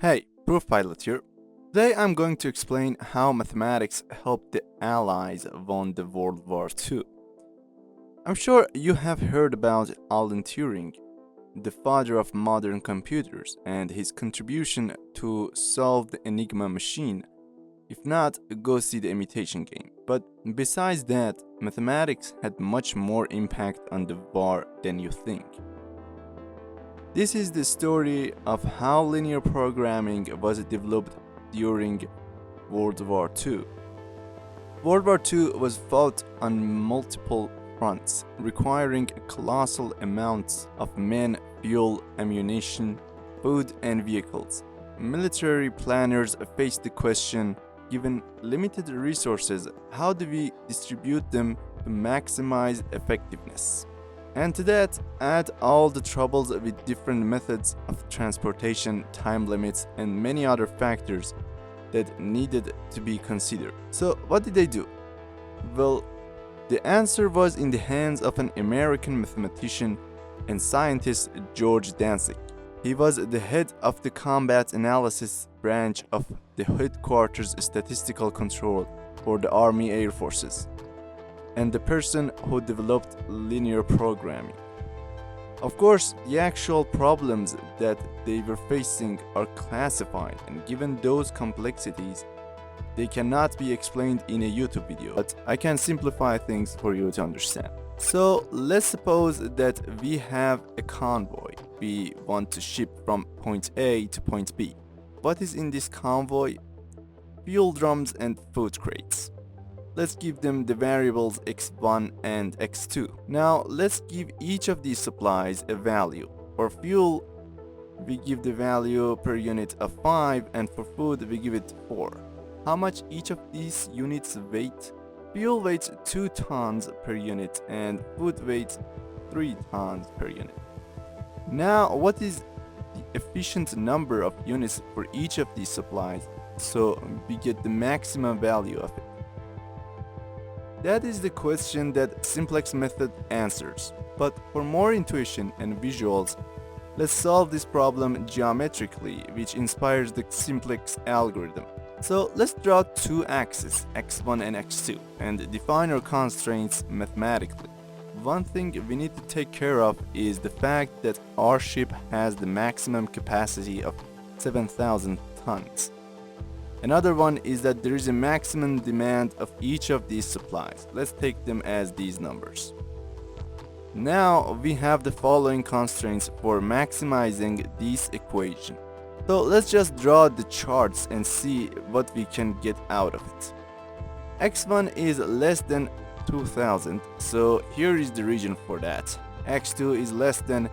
Hey, ProofPilot here. Today I'm going to explain how mathematics helped the Allies won the World War II. I'm sure you have heard about Alan Turing, the father of modern computers, and his contribution to solve the Enigma machine. If not, go see the Imitation Game. But besides that, mathematics had much more impact on the war than you think. This is the story of how linear programming was developed during World War II. World War II was fought on multiple fronts, requiring colossal amounts of men, fuel, ammunition, food, and vehicles. Military planners faced the question, given limited resources, how do we distribute them to maximize effectiveness? And to that, add all the troubles with different methods of transportation, time limits, and many other factors that needed to be considered. So, what did they do? Well, the answer was in the hands of an American mathematician and scientist, George Dantzig. He was the head of the combat analysis branch of the headquarters statistical control for the Army Air Forces, and the person who developed linear programming. Of course, the actual problems that they were facing are classified, and given those complexities, they cannot be explained in a YouTube video, but I can simplify things for you to understand. So let's suppose that we have a convoy we want to ship from point A to point B. What is in this convoy? Fuel drums and food crates. Let's give them the variables x1 and x2. Now let's give each of these supplies a value. For fuel, we give the value per unit of 5, and for food we give it 4. How much each of these units weight? Fuel weighs 2 tons per unit and food weighs 3 tons per unit. Now what is the efficient number of units for each of these supplies so we get the maximum value of it? That is the question that Simplex Method answers. But for more intuition and visuals, let's solve this problem geometrically, which inspires the Simplex algorithm. So let's draw two axes, x1 and x2, and define our constraints mathematically. One thing we need to take care of is the fact that our ship has the maximum capacity of 7,000 tons. Another one is that there is a maximum demand of each of these supplies. Let's take them as these numbers. Now we have the following constraints for maximizing this equation. So let's just draw the charts and see what we can get out of it. x1 is less than 2000, so here is the region for that. x2 is less than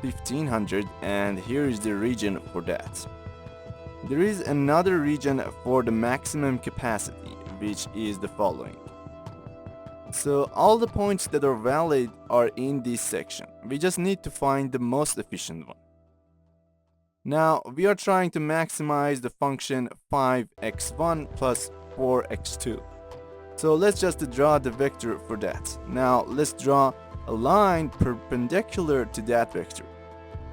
1500, and here is the region for that. There is another region for the maximum capacity, which is the following. So all the points that are valid are in this section. We just need to find the most efficient one. Now we are trying to maximize the function 5x1 plus 4x2. So let's just draw the vector for that. Now let's draw a line perpendicular to that vector.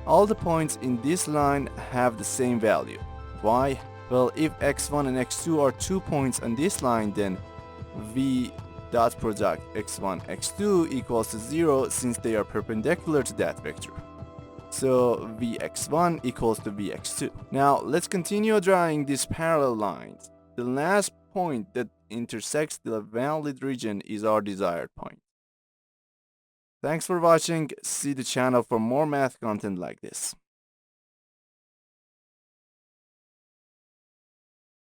All the points in this line have the same value. Why? Well, if x1 and x2 are 2 points on this line, then v dot product x1 x2 equals to 0 since they are perpendicular to that vector. So vx1 equals to vx2. Now let's continue drawing these parallel lines. The last point that intersects the valid region is our desired point. Thanks for watching. See the channel for more math content like this.